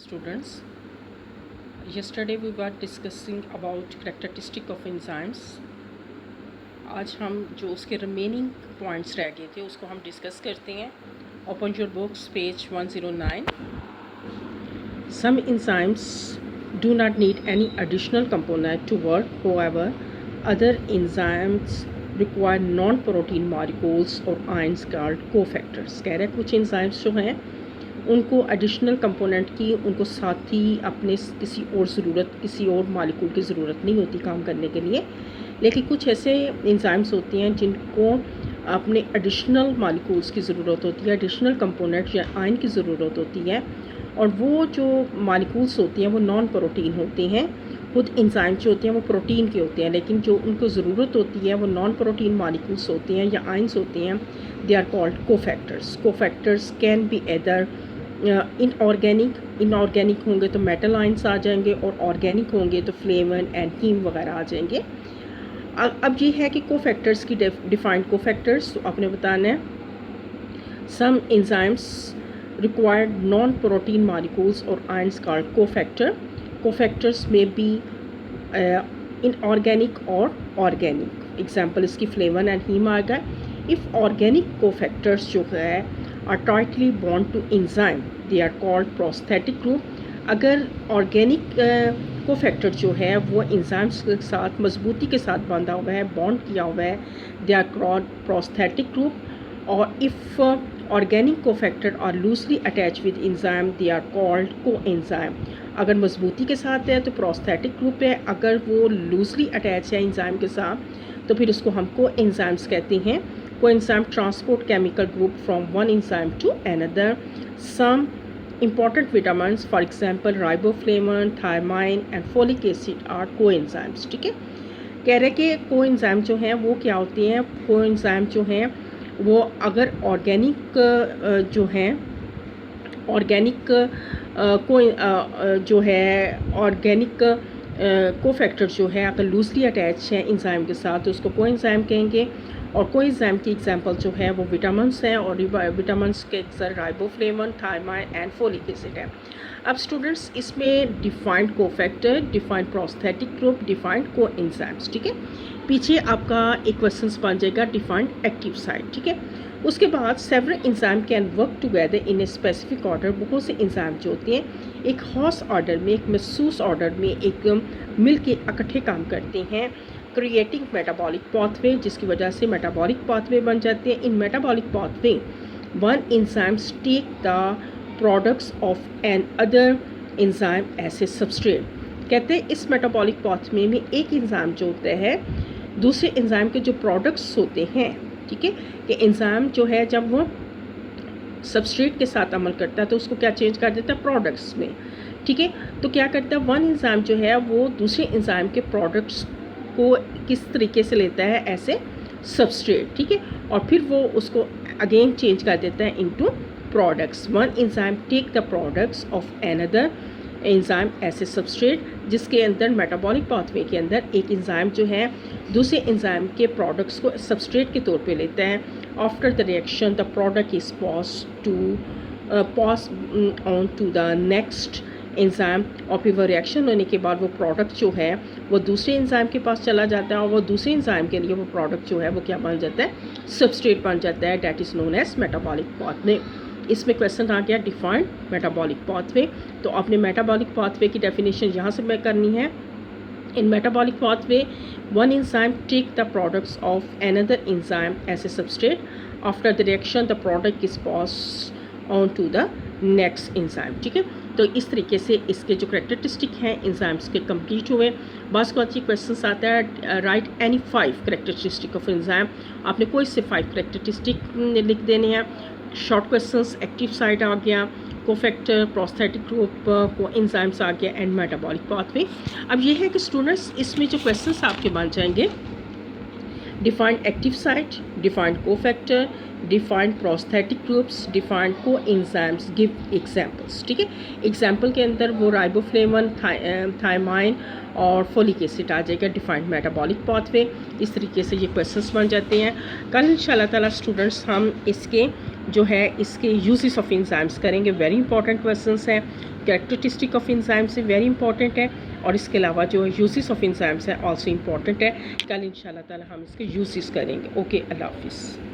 Students, yesterday we were discussing about characteristic of enzymes. आज हम जो उसके रिमेनिंग पॉइंट्स रह गए थे उसको हम डिस्कस करते हैं. Open your books page 109. Some enzymes do not need any additional component to work. However, other enzymes require non-protein molecules or ions called cofactors. कह रहे हैं कुछ enzymes जो हैं उनको एडिशनल कंपोनेंट की उनको साथ ही अपने किसी और मालिक्यूल की ज़रूरत नहीं होती काम करने के लिए. लेकिन कुछ ऐसे एंजाइम्स होती हैं जिनको अपने एडिशनल मालिक्यूल्स की ज़रूरत होती है, एडिशनल कंपोनेंट या आयन की ज़रूरत होती है. और वो जो मालिक्यूल्स होती हैं वो नॉन प्रोटीन होते हैं. खुद एंजाइम जो होते हैं वो प्रोटीन के होते हैं, लेकिन जो उनको ज़रूरत होती है वो नॉन प्रोटीन मालिक्यूल्स होते हैं या आयन्स होते हैं. They are called cofactors. Cofactors can be either inorganic होंगे तो मेटल आयंस आ जाएंगे, और ऑर्गेनिक होंगे तो फ्लेवन एंड हीम वगैरह आ जाएंगे. अब ये है कि कोफैक्टर्स की डिफाइंड कोफैक्टर्स तो आपने बताना है. Some enzymes required non protein molecules और आयंस कॉल्ड कोफैक्टर. कोफैक्टर्स में बी इनऑर्गेनिक और ऑर्गेनिक. एग्जांपल इसकी फ्लेवन एंड हीम आ गए. इफ़ ऑर्गेनिक कोफैक्टर्स जो है are tightly bound to enzyme, they are called prosthetic group. अगर ऑर्गेनिक कोफैक्टर जो है वो एंजाइम्स के साथ मजबूती के साथ बांधा हुआ है, बॉन्ड किया हुआ है, they are called prosthetic group. और if organic cofactor are loosely attach with enzyme, they are called coenzyme. अगर मजबूती के साथ है तो प्रोस्थेटिक ग्रुप है. अगर वो लूजली अटैच है एंजाइम के साथ तो फिर उसको हम को एंजाइम्स कहते हैं. Coenzyme transport chemical group from one enzyme to another. Some important vitamins, for example riboflavin, thiamine and folic acid are coenzymes. ठीक है, कह रहे कि coenzyme जो हैं वो क्या होते हैं. coenzyme जो हैं वो अगर ऑर्गेनिक जो हैं ऑर्गेनिक जो है ऑर्गेनिक कोफैक्टर जो है अगर लूजली अटैच है एंजाइम के साथ तो उसको कोएंजाइम कहेंगे. और कोएंजाइम की एग्जांपल जो है वो विटामिन्स हैं, और विटामिन्स के अक्सर riboflavin, thiamine and folic acid है. अब स्टूडेंट्स इसमें defined cofactor, defined prosthetic group, defined coenzymes. ठीक है, पीछे आपका एक क्वेश्चन बन जाएगा डिफाइंड एक्टिव साइट. ठीक है, उसके बाद several enzyme can work together in a specific order. बहुत से एंजाइम जो होते हैं एक खास ऑर्डर में, एक महसूस ऑर्डर में एक मिल के इकट्ठे काम करते हैं, क्रिएटिंग मेटाबॉलिक पाथवे, जिसकी वजह से मेटाबॉलिक पाथवे बन जाते हैं. In metabolic pathway one enzymes take the products of another enzyme as a substrate. कहते हैं इस मेटाबॉलिक पाथवे में एक एंजाइम जो होता है दूसरे एंजाइम के जो प्रोडक्ट्स होते हैं, ठीक है, कि एंजाइम जो है जब वो सबस्ट्रेट के साथ अमल करता है तो उसको क्या चेंज कर देता है प्रोडक्ट्स में. ठीक है, तो क्या करता है वन एंजाइम जो है वो दूसरे एंजाइम के प्रोडक्ट्स को किस तरीके से लेता है ऐसे सबस्ट्रेट. ठीक है, और फिर वो उसको अगेन चेंज कर देता है into products. One enzyme take the products of another enzyme ऐसे सबस्ट्रेट, जिसके अंदर मेटाबॉलिक पाथवे के अंदर एक एंजाइम जो है दूसरे एंजाइम के प्रोडक्ट्स को सबस्ट्रेट के तौर पे लेता है. After the reaction the product is pass on to the next enzyme. और फिर वो रिएक्शन होने के बाद वो प्रोडक्ट जो है वो दूसरे एंजाइम के पास चला जाता है, और वो दूसरे एंजाइम के लिए वो प्रोडक्ट जो है वो क्या बन जाता है सबस्ट्रेट बन जाता है. That is known as metabolic pathway. इसमें क्वेश्चन आ गया डिफाइंड मेटाबॉलिक पाथवे. तो आपने मेटाबॉलिक पाथवे की डेफिनेशन यहाँ से मैं करनी है. In metabolic pathway one enzyme take the products of another enzyme as a substrate. After the reaction the product is passed on to the next enzyme. ठीक है, तो इस तरीके से इसके जो करेक्टरिस्टिक हैं एंजाइम्स के कंप्लीट हुए. बस को अच्छी क्वेश्चन आता है right any 5 characteristic of enzyme. आपने कोई से 5 करेक्टरिस्टिक लिख देने हैं. शॉर्ट क्वेश्चंस एक्टिव साइट आ गया, कोफैक्टर, प्रोस्थेटिक ग्रुप, को एंजाइम्स आ गया एंड मेटाबॉलिक पाथवे. अब ये है कि स्टूडेंट्स इसमें जो क्वेश्चंस आपके बन जाएंगे defined active site, defined cofactor, defined prosthetic groups, defined को एंजाइम्स, गिव एग्जांपल्स. ठीक है, एग्जांपल के अंदर वो राइबोफ्लेविन, थायमाइन और फोलिक एसिड आ जाएगा. Defined metabolic pathway. इस तरीके से ये क्वेश्चंस बन जाते हैं. कल इंशाल्लाह ताला स्टूडेंट्स हम इसके जो है इसके यूजेस ऑफ एंजाइम्स करेंगे. वेरी इंपॉर्टेंट क्वेश्चंस हैं कैरेक्टरिस्टिक ऑफ इंजाइम्स से वेरी इंपॉर्टेंट है, और इसके अलावा जो यूजेस ऑफ इंजाइम्स है ऑल्सो इंपॉर्टेंट है। कल इंशाल्लाह ताला हम इसके यूजेस करेंगे। ओके, अल्लाह हाफिज़।